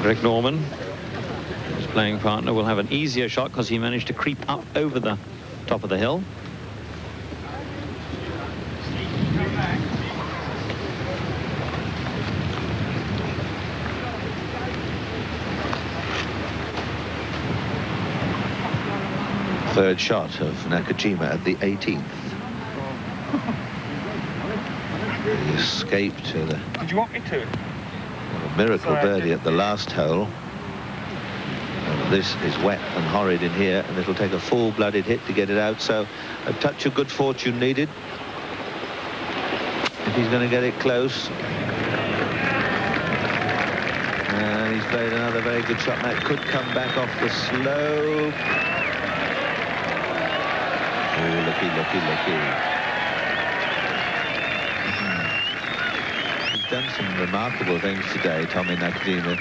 Greg Norman, his playing partner, will have an easier shot because he managed to creep up over the top of the hill. Third shot of Nakajima at the 18th. He escaped to the... Did you want me to? A miracle birdie at the last hole. And this is wet and horrid in here, and it'll take a full-blooded hit to get it out, so a touch of good fortune needed if he's going to get it close. And he's played another very good shot. That could come back off the slope. Oh, looky, looky, looky. He's done some remarkable things today, Tommy Nakajima,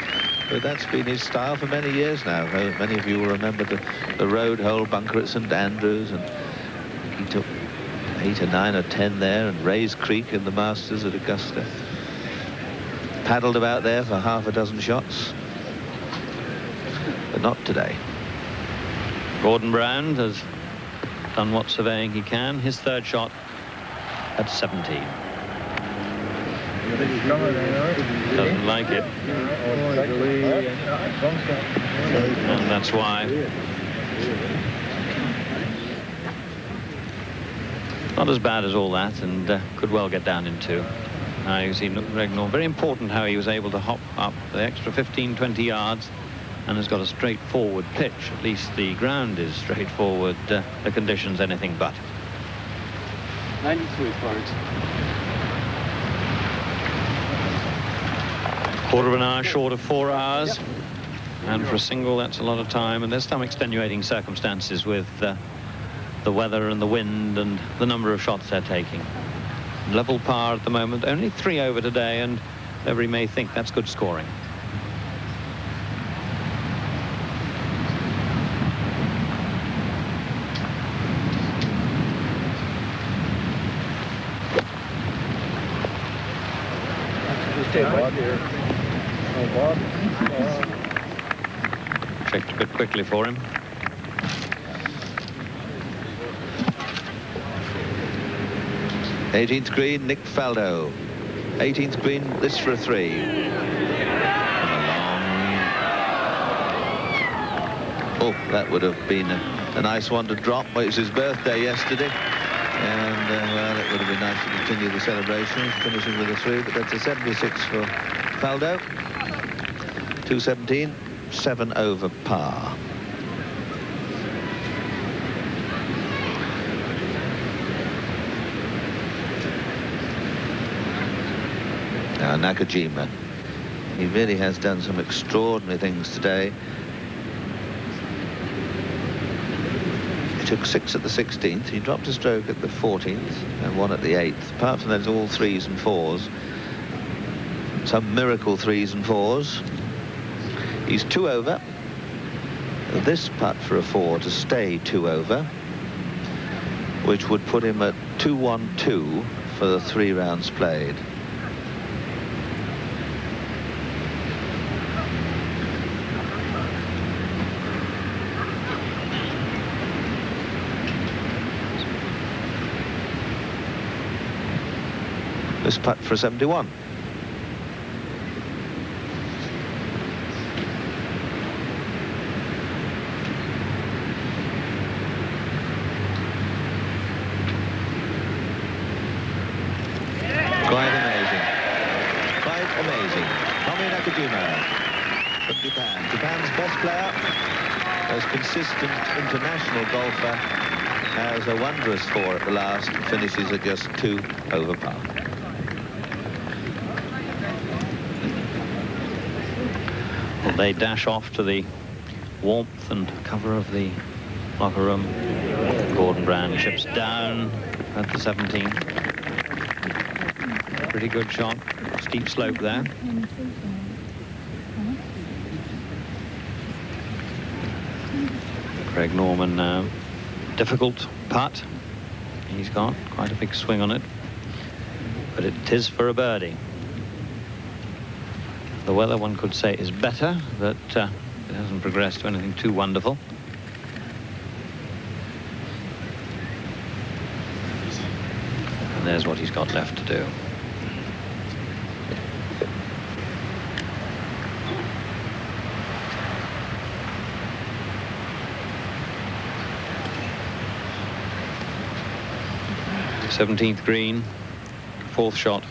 but that's been his style for many years now. Many of you will remember the road hole bunker at St Andrews, and he took 8 or 9 or 10 there, and Rays Creek in the Masters at Augusta. Paddled about there for half a dozen shots, but not today. Gordon Brown has done what surveying he can. His third shot at 17. Doesn't like it. And that's why. Not as bad as all that, and could well get down in 2. You see Greg Norman, very important how he was able to hop up the extra 15-20 yards and has got a straightforward pitch. At least the ground is straightforward. The conditions anything but. 93 for it. Quarter of an hour short of 4 hours. And for a single, that's a lot of time. And there's some extenuating circumstances with the weather and the wind and the number of shots they're taking. Level par at the moment, only 3 over today, and everybody may think that's good scoring. Checked a bit quickly for him. '18th green, Nick Faldo. 18th green, this for a 3. Oh, that would have been a nice one to drop. Well, it was his birthday yesterday, and well, it would have been nice to continue the celebrations, finishing with a 3. But that's a 76 for Faldo. 217, 7 over par. Now Nakajima, he really has done some extraordinary things today. He took 6 at the 16th, he dropped a stroke at the 14th and 1 at the 8th. Apart from that, it's all 3s and 4s. Some miracle 3s and 4s. He's 2 over. This putt for a 4 to stay 2 over, which would put him at 2-1-2 for the 3 rounds played. This putt for a 71. Quite amazing. Quite amazing. Tommy Nakajima from Japan. Japan's best player, most consistent international golfer, has a wondrous 4 at the last, finishes at just 2 over par. Well, they dash off to the warmth and cover of the locker room. Gordon Brown chips down at the 17th. Pretty good shot. Steep slope there. Greg Norman now. Difficult putt. He's got quite a big swing on it. But it is for a birdie. The weather, one could say, is better, but it hasn't progressed to anything too wonderful. And there's what he's got left to do. The 17th green, 4th shot,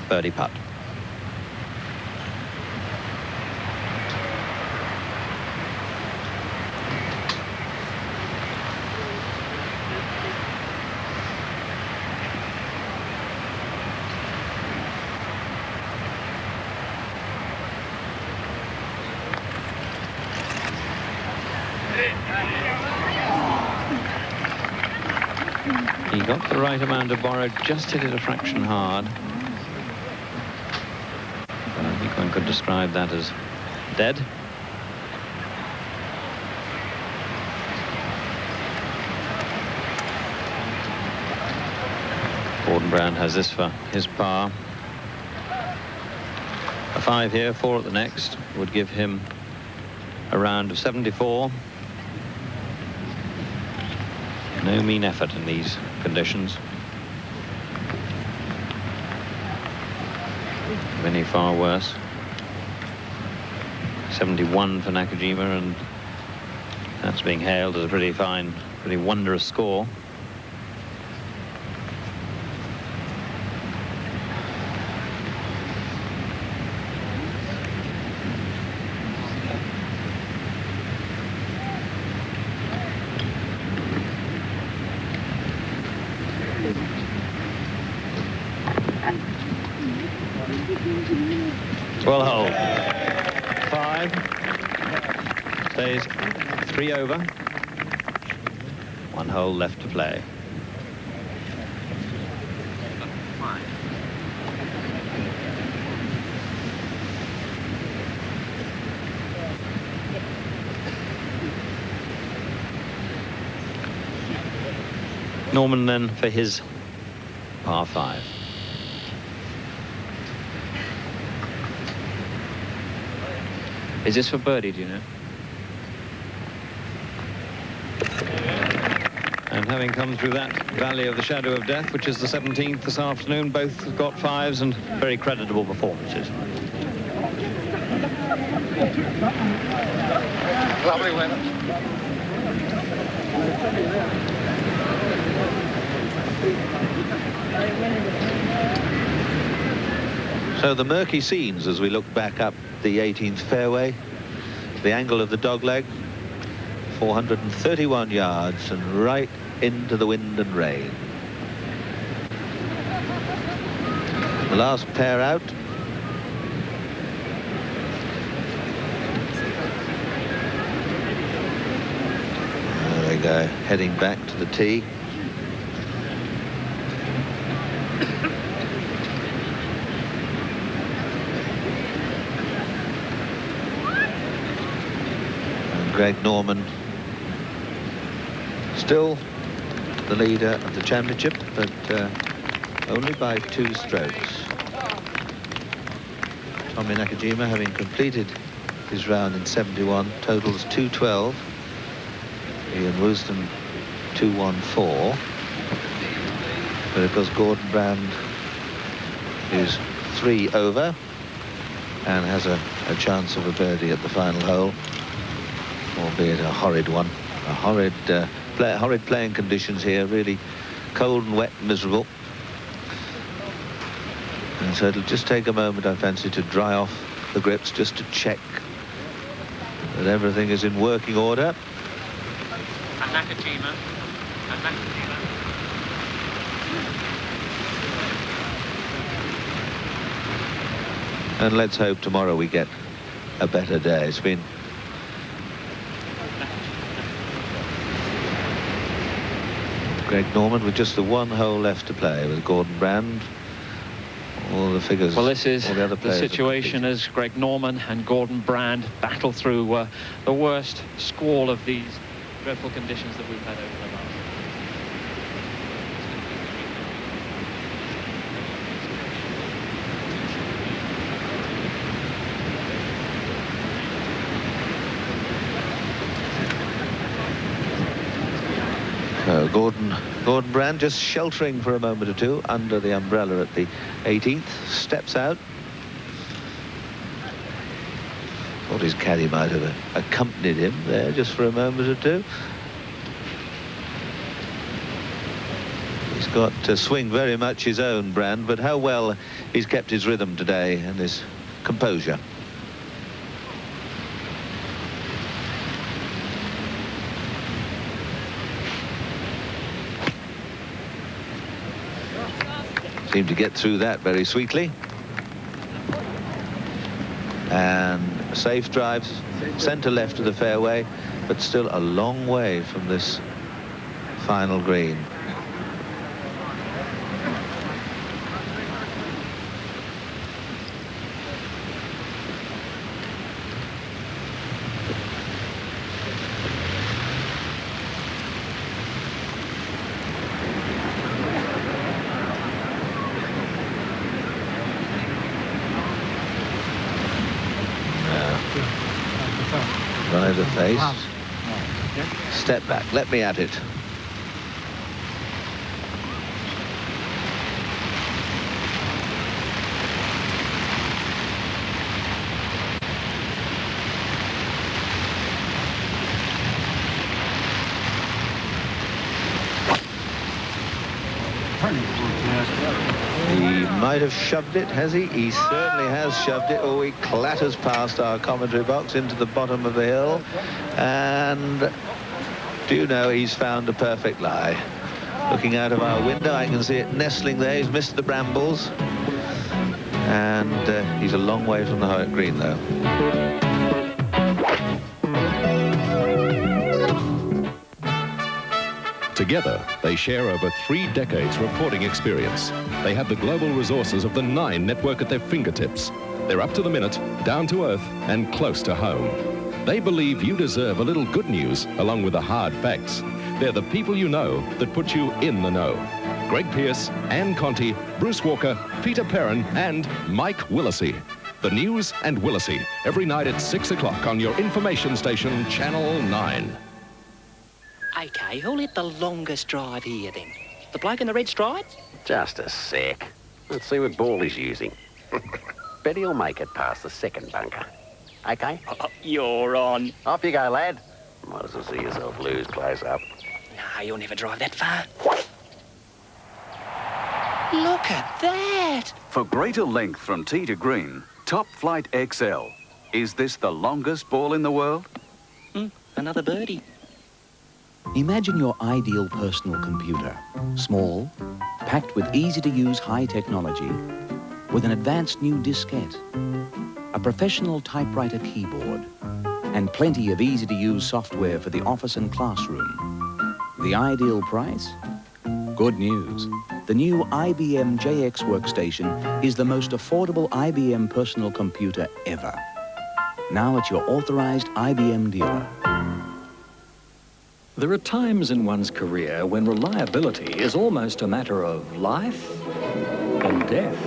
birdie putt. He got the right amount of borrow, just hit it a fraction hard. But I think one could describe that as dead. Gordon Brand has this for his par. A 5 here, 4 at the next, would give him a round of 74. No mean effort in these conditions. Many far worse. 71 for Nakajima, and that's being hailed as a pretty fine, pretty wondrous score. Well, hole 5 stays 3 over. 1 hole left to play. Norman then for his par 5. Is this for birdie, do you know? And having come through that valley of the shadow of death, which is the 17th this afternoon, both have got 5s and very creditable performances. Lovely weather. So the murky scenes as we look back up the 18th fairway, the angle of the dogleg, 431 yards and right into the wind and rain. The last pair out. There they go, heading back to the tee. Greg Norman still the leader of the championship, but only by 2 strokes. Tommy Nakajima, having completed his round in 71, totals 212. Ian Wooston 214. But of course Gordon Brand is 3 over and has a chance of a birdie at the final hole. Albeit a horrid one. A horrid playing conditions here, really cold and wet and miserable. And so it'll just take a moment, I fancy, to dry off the grips, just to check that everything is in working order. And Nakajima. And let's hope tomorrow we get a better day. It's been Greg Norman with just the 1 hole left to play with Gordon Brand. All the figures. Well, this is the situation as Greg Norman and Gordon Brand battle through the worst squall of these dreadful conditions that we've had over the last. So Gordon Brand just sheltering for a moment or two under the umbrella at the 18th, steps out. Thought his caddy might have accompanied him there just for a moment or two. He's got to swing very much his own, Brand, but how well he's kept his rhythm today and his composure. Seemed to get through that very sweetly. And safe drives, centre left of the fairway, but still a long way from this final green. By the face. Step back, let me at it. He might have shoved it, has he? He certainly has shoved it. Oh, he clatters past our commentary box into the bottom of the hill. And do you know, he's found a perfect lie. Looking out of our window, I can see it nestling there. He's missed the brambles. And he's a long way from the Hoyt Green, though. Together, they share over 3 decades reporting experience. They have the global resources of the Nine network at their fingertips. They're up to the minute, down to earth, and close to home. They believe you deserve a little good news along with the hard facts. They're the people you know that put you in the know. Greg Pearce, Anne Conti, Bruce Walker, Peter Perrin, and Mike Willesee. The News and Willesee, every night at 6 o'clock on your information station, Channel 9. OK, who'll hit the longest drive here, then? The bloke in the red stripes? Just a sec. Let's see what ball he's using. Bet he'll make it past the second bunker. OK? Oh, you're on. Off you go, lad. Might as well see yourself lose close up. No, you'll never drive that far. Look at that! For greater length from tee to green, Top Flight XL. Is this the longest ball in the world? Another birdie. Imagine your ideal personal computer. Small, packed with easy-to-use high technology, with an advanced new diskette, a professional typewriter keyboard, and plenty of easy-to-use software for the office and classroom. The ideal price? Good news. The new IBM JX workstation is the most affordable IBM personal computer ever. Now at your authorized IBM dealer. There are times in one's career when reliability is almost a matter of life and death.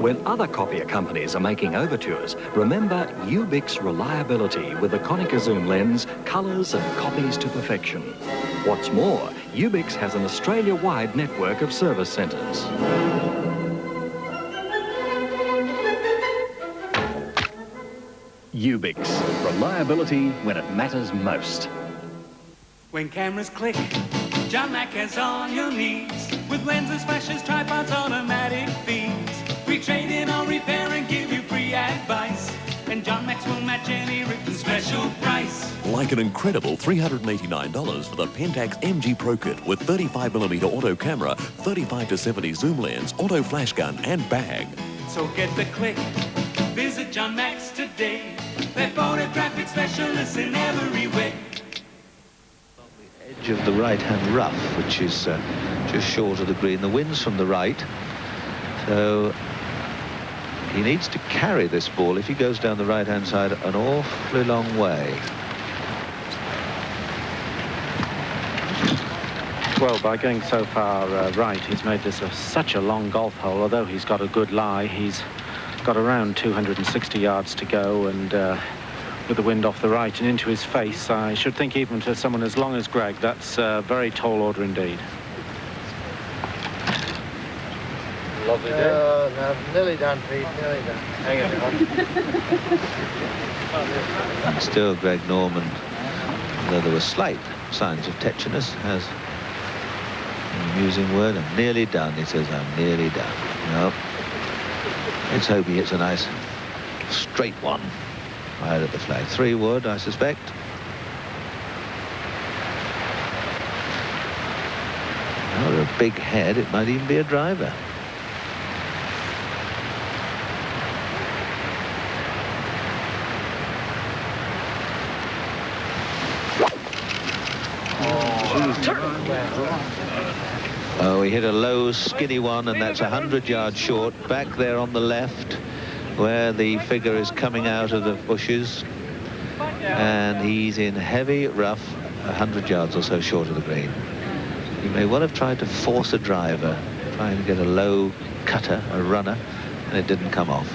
When other copier companies are making overtures, remember Ubix reliability with the Konica zoom lens, colours and copies to perfection. What's more, Ubix has an Australia-wide network of service centres. Ubix, reliability when it matters most. When cameras click, John Mack has all your needs. With lenses, flashes, tripods, automatic feeds. We trade in or repair and give you free advice. And John Max will match any written special price. Like an incredible $389 for the Pentax MG Pro Kit with 35mm auto camera, 35 to 70 zoom lens, auto flash gun and bag. So get the click. Visit John Max today. They're photographic specialists in every way. edge of the right-hand rough, which is just short of the green. The wind's from the right, so he needs to carry this ball if he goes down the right-hand side an awfully long way. Well, by going so far right, he's made this such a long golf hole. Although he's got a good lie, he's got around 260 yards to go, and with the wind off the right and into his face, I should think even for someone as long as Greg, that's a very tall order indeed. Lovely day. No, nearly done, Pete, nearly done. Hang on. And still Greg Norman, though there were slight signs of tetchiness, has an amusing word. I'm nearly done, he says. I'm nearly done. No. Let's hope he hits a nice straight one right at the flag. 3 wood, I suspect. Or a big head, it might even be a driver. Oh, he hit a low, skinny one, and that's 100 yards short. Back there on the left, where the figure is coming out of the bushes. And he's in heavy rough, 100 yards or so short of the green. He may well have tried to force a driver, trying to get a low cutter, a runner, and it didn't come off.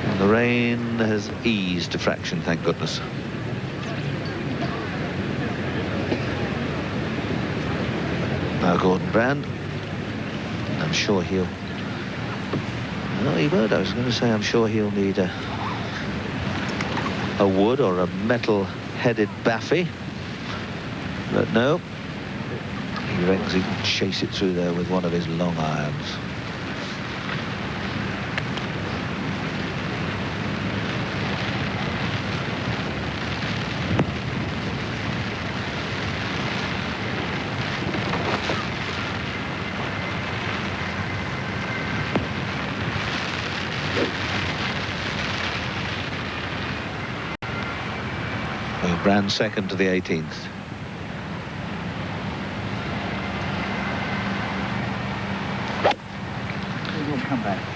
And the rain has eased a fraction, thank goodness. Now Gordon Brand, I'm sure he'll... No, he won't. I was going to say I'm sure he'll need a wood or a metal-headed baffy. But no, he reckons he can chase it through there with one of his long irons. Brand second to the 18th.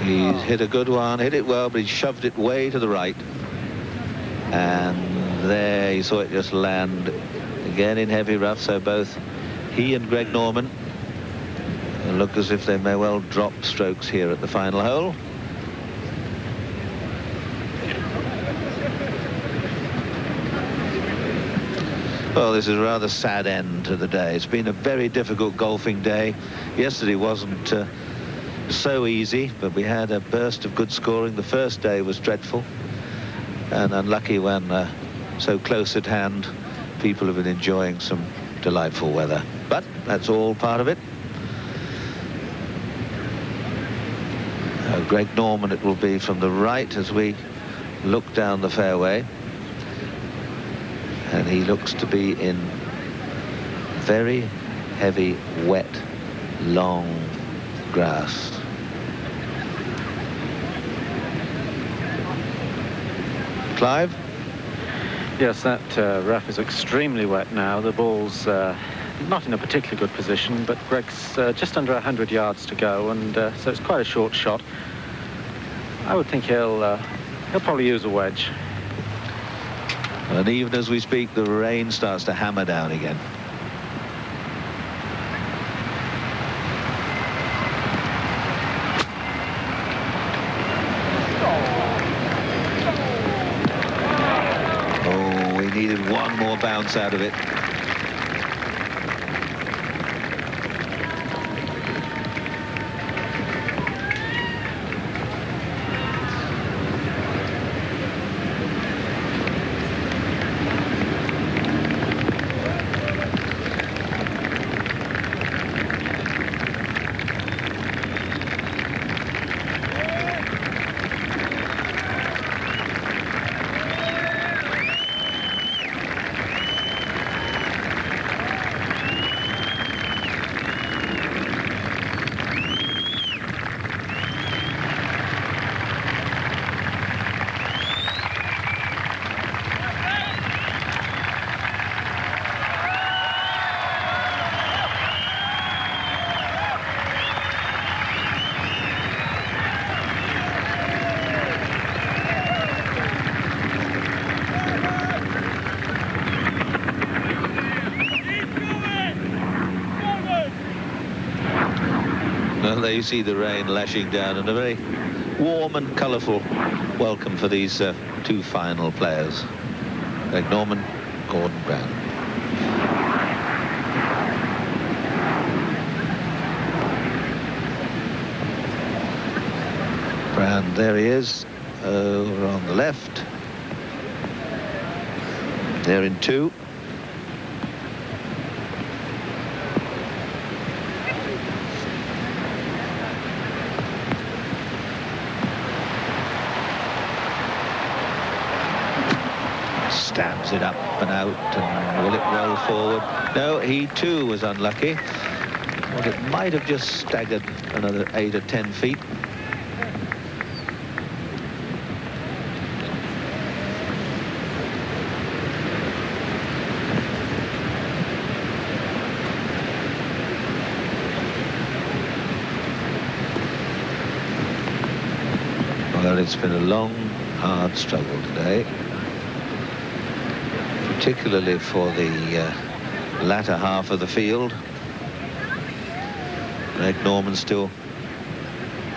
He's hit a good one, hit it well, but he shoved it way to the right. And there you saw it just land again in heavy rough, so both he and Greg Norman look as if they may well drop strokes here at the final hole. Well, this is a rather sad end to the day. It's been a very difficult golfing day. Yesterday wasn't so easy, but we had a burst of good scoring. The first day was dreadful and unlucky when so close at hand people have been enjoying some delightful weather. But that's all part of it. Greg Norman it will be from the right as we look down the fairway. And he looks to be in very heavy, wet, long grass. Clive? Yes, that rough is extremely wet now. The ball's not in a particularly good position, but Greg's just under 100 yards to go, and so it's quite a short shot. I would think he'll probably use a wedge. And even as we speak, the rain starts to hammer down again. Oh, we needed one more bounce out of it. Well, there you see the rain lashing down, and a very warm and colourful welcome for these two final players, Greg Norman, Gordon Brown. Brown, there he is, over on the left. They're in two. Stabs it up and out, and will it roll forward? No, he too was unlucky. Well, it might have just staggered another 8 or 10 feet. Well, it's been a long, hard struggle today, particularly for the latter half of the field. Greg Norman still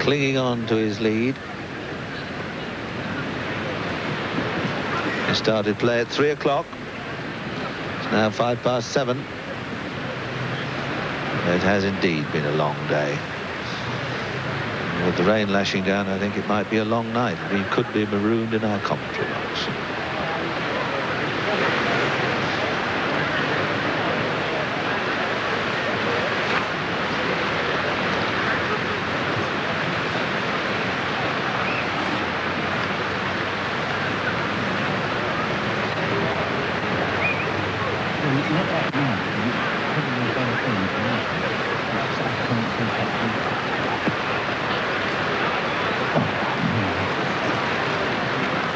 clinging on to his lead. He started play at 3 o'clock. It's now 7:05. It has indeed been a long day. With the rain lashing down, I think it might be a long night. We could be marooned in our commentary box.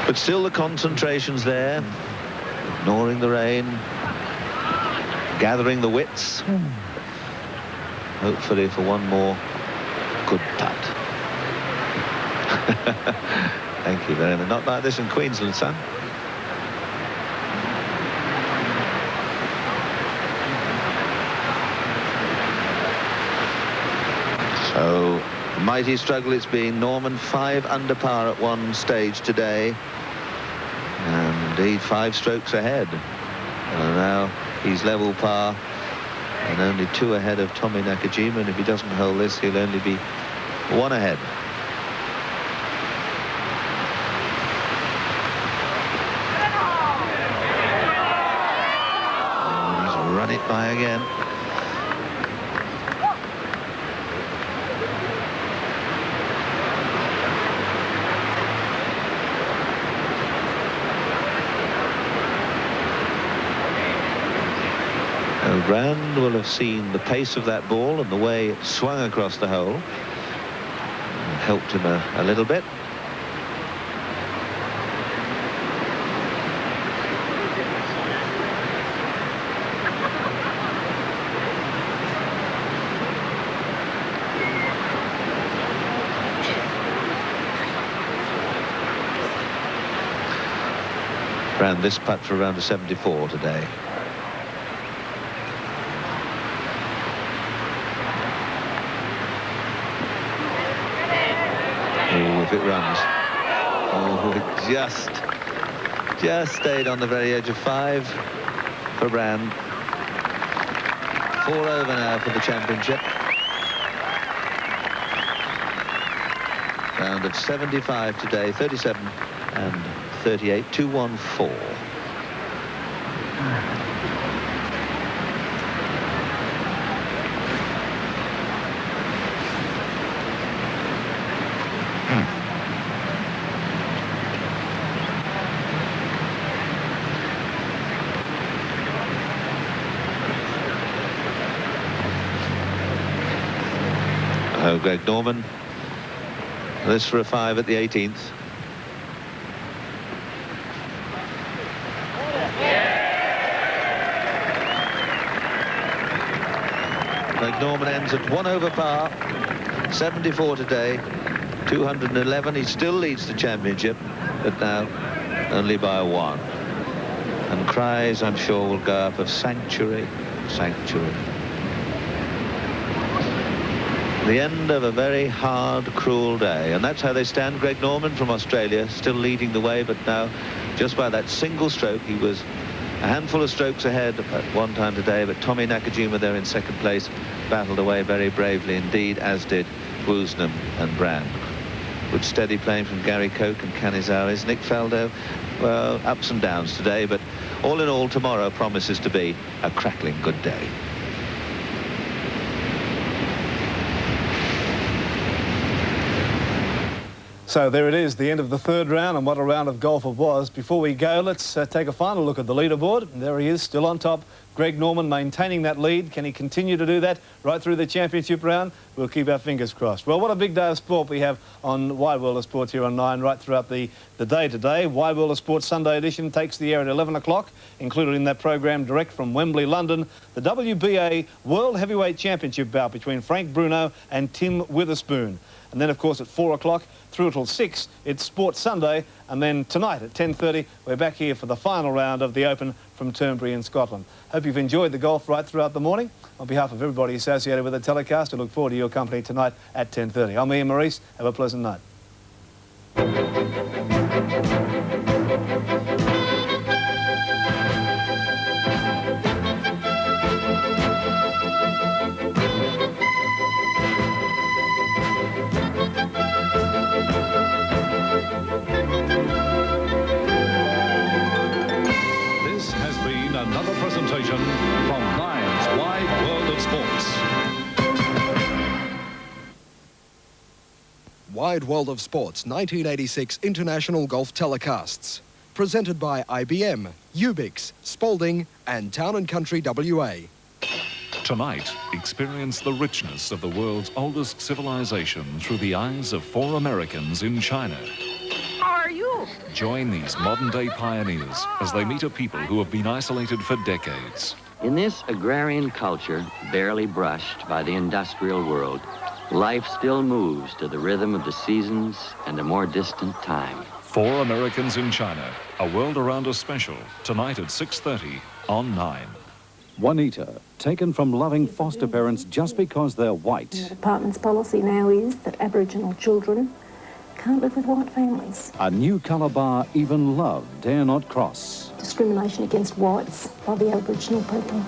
But still the concentration's there, ignoring the rain, gathering the wits, hopefully for one more good putt. Thank you very much. Not like this in Queensland, son. So, mighty struggle it's been. Norman 5 under par at one stage today. And indeed 5 strokes ahead. And now he's level par and only 2 ahead of Tommy Nakajima, and if he doesn't hold this, he'll only be 1 ahead. And he's run it by again. Brand will have seen the pace of that ball and the way it swung across the hole. Helped him a little bit. Brand this putt for around a 74 today. If it runs. Oh, it just stayed on the very edge of 5 for Brand. 4 over now for the championship. Round of 75 today, 37 and 38, 2-1-4. Greg Norman. This for a 5 at the 18th. Greg Norman ends at 1 over par, 74 today, 211. He still leads the championship, but now only by 1. And cries, I'm sure, will go up of sanctuary, sanctuary. The end of a very hard, cruel day, and that's how they stand. Greg Norman from Australia still leading the way, but now just by that single stroke. He was a handful of strokes ahead at one time today, but Tommy Nakajima there in second place battled away very bravely indeed, as did Woosnam and Brand. Good steady playing from Gary Koch and Canizares. Nick Faldo, well, ups and downs today, but all in all, tomorrow promises to be a crackling good day. So there it is, the end of the third round, and what a round of golf it was. Before we go, let's take a final look at the leaderboard. And there he is, still on top. Greg Norman maintaining that lead. Can he continue to do that right through the championship round? We'll keep our fingers crossed. Well, what a big day of sport we have on Wide World of Sports here on 9 right throughout the day today. Wide World of Sports Sunday edition takes the air at 11 o'clock. Included in that program, direct from Wembley, London, the WBA World Heavyweight Championship bout between Frank Bruno and Tim Witherspoon. And then, of course, at 4 o'clock, through till 6, it's Sports Sunday. And then tonight at 10:30, we're back here for the final round of the Open from Turnberry in Scotland. Hope you've enjoyed the golf right throughout the morning. On behalf of everybody associated with the telecast, I look forward to your company tonight at 10:30. I'm Ian Maurice. Have a pleasant night. Another presentation from Nine's Wide World of Sports. Wide World of Sports 1986 International Golf Telecasts. Presented by IBM, Ubix, Spalding and Town & Country WA. Tonight, experience the richness of the world's oldest civilization through the eyes of 4 Americans in China. How are you? Join these modern-day pioneers as they meet a people who have been isolated for decades. In this agrarian culture, barely brushed by the industrial world, life still moves to the rhythm of the seasons and a more distant time. 4 Americans in China, a world around us special, tonight at 6:30 on 9. Juanita, taken from loving foster parents just because they're white. The department's policy now is that Aboriginal children can't live with white families. A new colour bar even love dare not cross. Discrimination against whites by the Aboriginal people.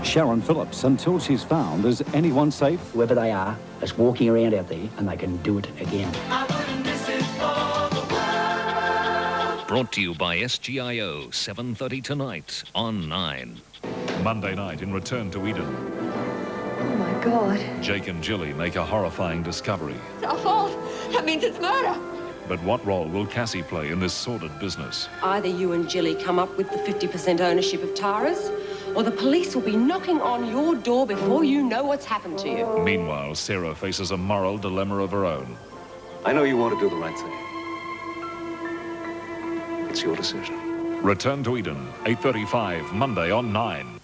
Sharon Phillips, until she's found, is anyone safe? Whoever they are, is walking around out there and they can do it again. Brought to you by SGIO, 7:30 tonight on 9. Monday night in Return to Eden. Oh my God. Jake and Jilly make a horrifying discovery. It's our fault. That means it's murder. But what role will Cassie play in this sordid business? Either you and Jilly come up with the 50% ownership of Tara's, or the police will be knocking on your door before you know what's happened to you. Meanwhile, Sarah faces a moral dilemma of her own. I know you want to do the right thing. It's your decision. Return to Eden, 8:35, Monday on 9.